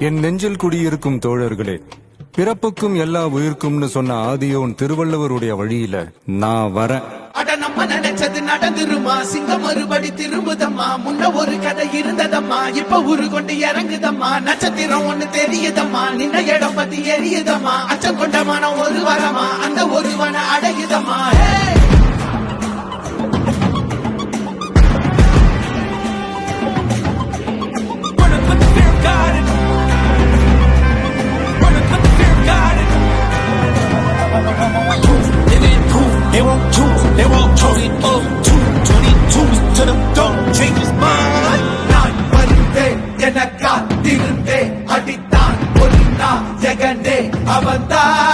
என் நெஞ்சில் குடியிருக்கும் தோழர்களே, பிறப்புக்கும் எல்லா உயிர்க்கும்னு சொன்ன ஆதியோன் திருவள்ளுவருடைய வழியில நான் வரேன். அட நம்ம நினைச்சது நடந்துருமா, சிங்கம் மறுபடி திரும்புதம்மா. முன்ன ஒரு கதை இருந்ததம்மா, இப்ப உரு கொண்டு இறங்குதம்மா. நட்சத்திரம் ஒண்ணு தெரியுதம்மா, நின்ன இடம் பத்தி எரியுதம்மா. அச்சம் கொண்ட மனம் ஒரு வரமா, அந்த ஒருவன அடையுதம்மா. They won't choose, they won't choose it up. 222 to the dome, change his mind. நான் வந்தேன் என காத்திருந்தேன், அடித்தான் ஒரு நாள் ஜெகனே அவன்தான்.